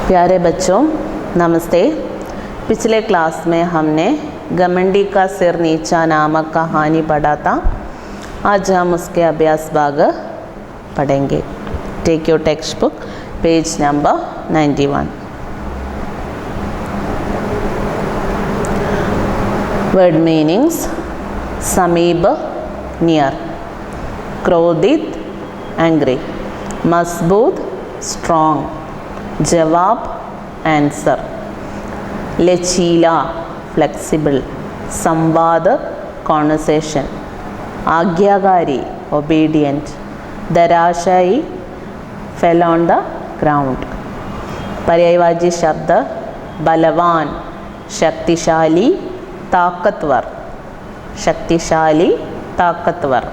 प्यारे बच्चों नमस्ते। पिछले क्लास में हमने घमंडी का सिर नीचा नामक कहानी पढ़ा था। आज हम उसके अभ्यास भाग पढ़ेंगे। Take your text book, page number 91। Word meanings: समीप नियर, क्रोधित एंग्री, मजबूत स्ट्रॉन्ग, जवाब आंसर, लचीला फ्लेक्सिबल, संवाद कॉन्वर्सेशन, आज्ञाकारी ओबीडियंट, धराशायी फेल ऑन द ग्राउंड। पर्यायवाची शब्द: बलवान शक्तिशाली ताकतवर, शक्तिशाली ताकतवर,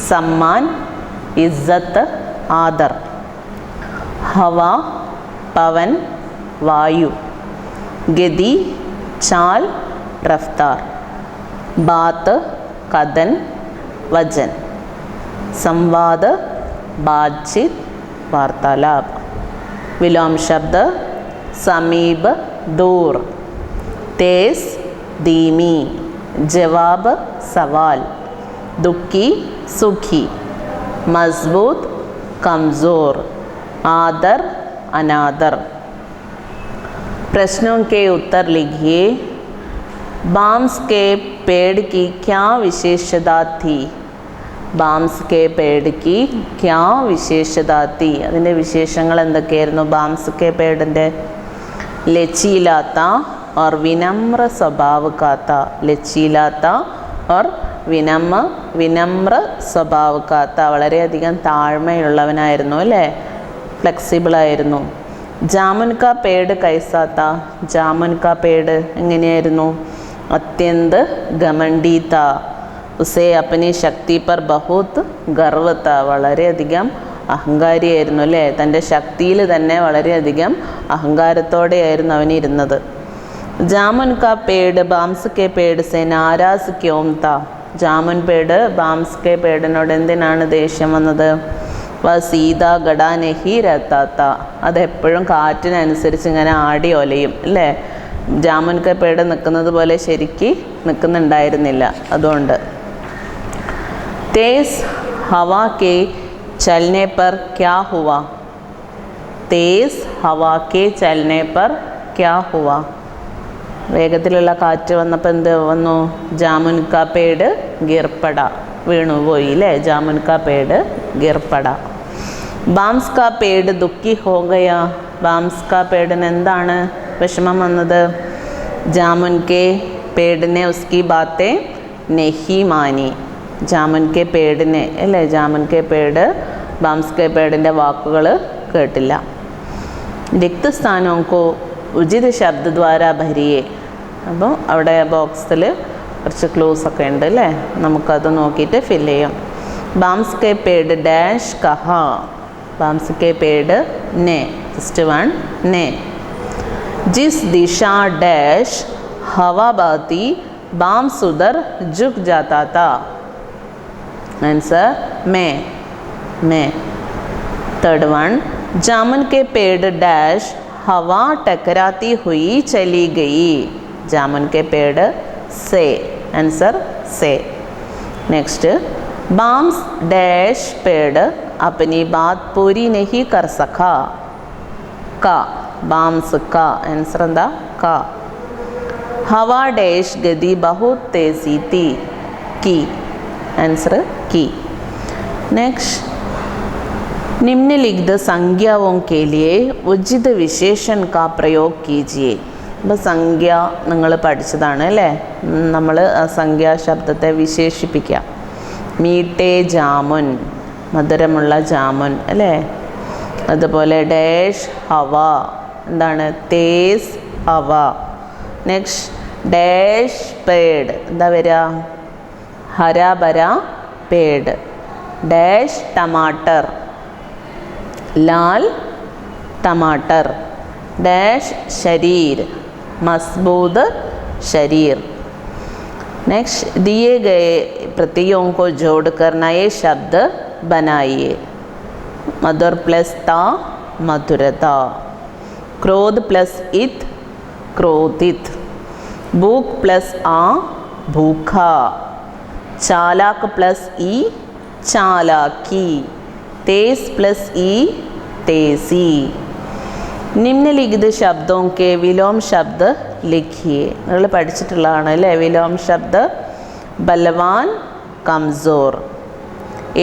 सम्मान इज्जत आदर, हवा पवन वायु, गति चाल रफ्तार, बात कथन वचन, संवाद बातचीत वार्तालाप। विलोम शब्द: समीप दूर, तेज धीमी, जवाब सवाल, दुखी सुखी, मजबूत कमज़ोर, आदर अनादर। प्रश्नों के उत्तर लिखिए। बांस के पेड़ की क्या विशेषता थी? बांस के पेड़ की क्या विशेषता थी? അതിൻ്റെ വിശേഷങ്ങൾ എന്തൊക്കെയായിരുന്നു? ബാംസ് के पेड़ लचीला था और विनम्र स्वभाव का था। लचीला था और विनम्र स्वभाव का था। വളരെയധികം താഴ്മയുള്ളവനായിരുന്നു അല്ലേ? ഫ്ലെക്സിബിൾ ആയിരുന്നു. जामुन का पेड़ कैसा था? जामुन का पेड़ എങ്ങനെയായിരുന്നു? अत्यंत घमंडी था, उसे अपनी शक्ति पर बहुत गर्व था। വളരെയധികം അഹങ്കാരിയായിരുന്നു അല്ലേ? തൻ്റെ ശക്തിയിൽ തന്നെ വളരെയധികം അഹങ്കാരത്തോടെയായിരുന്നു അവനിരുന്നത്. जामुन का पेड़ बांस के पेड़ से नाराज क्यों था? जामुन पेड़ बांस के पेड़िനോട് എന്തിനാണ് ദേഷ്യം വന്നത്? വ സീതാ ഗഡ നഹി രത്താത്ത, അതെപ്പോഴും കാറ്റിനനുസരിച്ച് ഇങ്ങനെ ആടി ഒലയും അല്ലേ? ജാമുൻ കെ പേട് നിൽക്കുന്നത് പോലെ ശരിക്ക് നിൽക്കുന്നുണ്ടായിരുന്നില്ല. അതുകൊണ്ട് तेज हवा के चलने पर क्या हुआ? तेज हवा के चलने पर क्या हुआ? വേഗത്തിലുള്ള കാറ്റ് വന്നപ്പോൾ എന്ത് വന്നു? ജാമുൻ കാ പേട് ഗിർപ്പട, വീണുപോയി അല്ലേ? ജാമുൻ കാ പേട് ഗിർപ്പട. ബാംസ് കാ പേട് ദുഃഖി ഹോ ഗയാ. ബാംസ് കാ പേടിന് എന്താണ് വിഷമം വന്നത്? ജാമുൻ കെ പേടിനെ ഉസ്കി ബാത്തെ നെഹി മാനി. ജാമുൻ കെ പേടിനെ അല്ലേ? Jamun K Ped balms K പേടിൻ്റെ വാക്കുകൾ കേട്ടില്ല. रिक्त स्थानों को उचित शब्द द्वारा भरिए. അപ്പോൾ അവിടെ ബോക്സിൽ കുറച്ച് ക്ലൂസ് ഒക്കെ ഉണ്ട് അല്ലേ? നമുക്കത് നോക്കിയിട്ട് ഫില്ല് ചെയ്യാം. ബാംസ് കെ പേട് ഡാഷ് കഹാ. ബാംസ് കെ പേട് ने, फर्स्ट वन ने. जिस दिशा डैश हवा बहती बांस उधर झुक जाता था. आंसर में. थर्ड वन जामुन के पेड़ डैश हवा टकराती हुई चली गई. जामुन के पेड़ से. आंसर से. नेक्स्ट बांस डैश पेड़ अपनी बात पूरी नहीं कर सका. का. बांस का. आंसर എന്താ? का. हवा डैश गति बहुत तेजी थी. की. आंसर की. नेक्स्ट निम्नलिखित संज्ञाओं के लिए उचित विशेषण का प्रयोग कीजिए. അപ്പോൾ സംഖ്യ നിങ്ങൾ പഠിച്ചതാണ് അല്ലേ? നമ്മൾ ആ സംഖ്യാ ശബ്ദത്തെ വിശേഷിപ്പിക്കുക. മീട്ടേ ജാമുൻ, മധുരമുള്ള ജാമുൻ അല്ലേ? അതുപോലെ ഡാഷ് ഹവ, എന്താണ്? തേസ് ഹവ. നെക്സ്റ്റ് ഡാഷ് പേഡ്, എന്താ വരിക? ഹരാഭര പേഡ്. ഡാഷ് ടമാട്ടർ, लाल टमाटर. डैश शरीर, मजबूत शरीर. नेक्स्ट दिए गए प्रत्ययों को जोड़कर नए शब्द बनाइए. मधुर प्लस ता मधुरता. क्रोध प्लस इत क्रोधित, भूख प्लस आ भूखा, चालाक प्लस ई चालाकी, तेज प्लस ई तेजी। निम्नलिखित शब्दों के विलोम शब्द लिखिए. നിങ്ങൾ പഠിച്ചിട്ടുള്ളതാണ് അല്ലേ വിലോം ശബ്ദ. ബലവാൻ കംസോർ,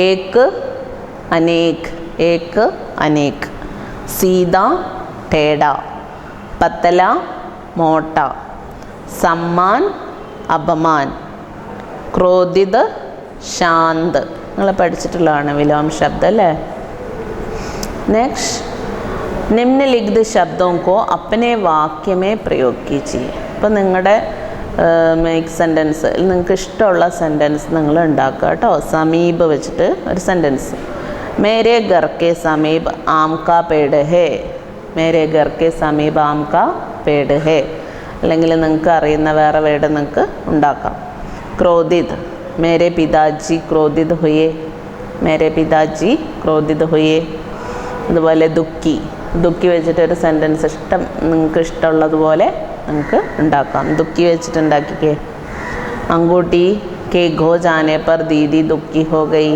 एक अनेक, एक अनेक, सीधा टेढ़ा, पतला मोटा, सम्मान अपमान, क्रोधित शांत. നിങ്ങൾ പഠിച്ചിട്ടുള്ളതാണ് വിലോം ശബ്ദം അല്ലേ. നെക്സ്റ്റ്, निम्नलिखित शब्दों को अपने वाक्य में प्रयोग कीजिए. അപ്പോൾ നിങ്ങളുടെ മേക്ക് സെൻറ്റൻസ് നിങ്ങൾക്ക് ഇഷ്ടമുള്ള സെൻറ്റൻസ് നിങ്ങൾ ഉണ്ടാക്കുക കേട്ടോ. സമീപ് വെച്ചിട്ട് ഒരു സെൻറ്റൻസ്. മേരെ ഘർ കെ സമീപ് ആം കാ പേട് ഹേ, മേരെ ഘർ കെ സമീപ് ആം കാ പേട് ഹേ. അല്ലെങ്കിൽ നിങ്ങൾക്ക് അറിയുന്ന വേറെ വേർഡ് നിങ്ങൾക്ക് ഉണ്ടാക്കാം. ക്രോധിത്, മേരെ പിതാജി ക്രോധിത് ഹുയേ, മേരെ പിതാജി ക്രോധിത് ഹുയേ. അതുപോലെ ദുഃഖി, ദുഃഖി വെച്ചിട്ട് ഒരു സെൻറ്റൻസ് നിങ്ങൾക്ക് ഇഷ്ടമുള്ളതുപോലെ നിങ്ങൾക്ക് ഉണ്ടാക്കാം. ദുഃഖി വെച്ചിട്ട് ഉണ്ടാക്കിക്കേ. अंगूठी के खो जाने पर दीदी दुखी हो गई,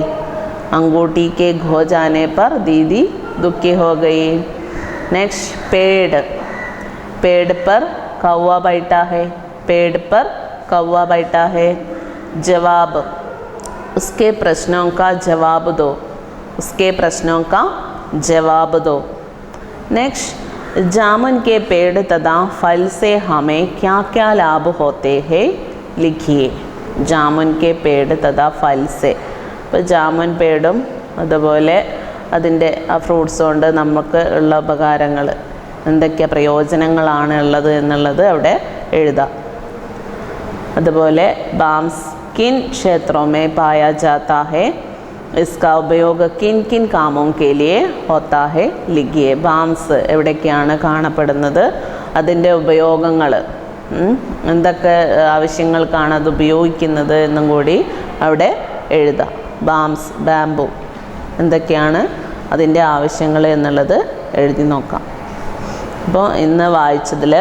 अंगूठी के खो जाने पर दीदी दुखी हो गई. नेक्स्ट, पेड़, पेड़ पर कौवा बैठा है, पेड़ पर कौवा बैठा है. जवाब, उसके प्रश्नों का जवाब दो, उसके प्रश्नों का जवाब दो. नेक्स्ट, जामुन के पेड़ तथा फल से हमें क्या क्या लाभ होते हैं लिखिए. जामुन के पेड़ तथा फल से. ഇപ്പോൾ ജാമുൻ പേടും അതുപോലെ അതിൻ്റെ ആ ഫ്രൂട്ട്സ് കൊണ്ട് നമുക്ക് ഉള്ള ഉപകാരങ്ങൾ എന്തൊക്കെ പ്രയോജനങ്ങളാണ് ഉള്ളത് എന്നുള്ളത് അവിടെ എഴുതാം. അതുപോലെ ബാംസ് किन क्षेत्रों में पाया जाता है, इसका उपयोग किन किन कामों के लिए होता है लिखिए. ബാംസ് എവിടേക്കാണ് കാണപ്പെടുന്നത്, അതിൻ്റെ ഉപയോഗങ്ങൾ എന്തൊക്കെ ആവശ്യങ്ങൾക്കാണ് അത് ഉപയോഗിക്കുന്നത് എന്നും കൂടി അവിടെ എഴുതാം. ബാംസ്, ബാംബു എന്തൊക്കെയാണ് അതിൻ്റെ ആവശ്യങ്ങൾ എന്നുള്ളത് എഴുതി നോക്കാം. അപ്പോൾ ഇന്ന് വായിച്ചതിൽ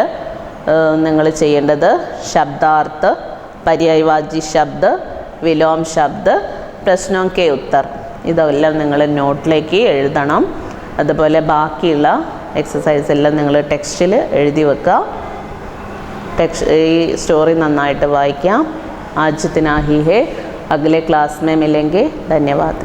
നിങ്ങൾ ചെയ്യേണ്ടത് ശബ്ദാർത്ഥ, पर्यायवाची शब्द, विलोम शब्द, प्रश्नों के उत्तर ഇതെല്ലാം നിങ്ങൾ നോട്ടിലേക്ക് എഴുതണം. അതുപോലെ ബാക്കിയുള്ള എക്സസൈസ് എല്ലാം നിങ്ങൾ ടെക്സ്റ്റിൽ എഴുതി വെക്കുക. ഈ സ്റ്റോറി നന്നായിട്ട് വായിക്കാം. आज इतना ही है, अगले क्लास में मिलेंगे. धन्यवाद.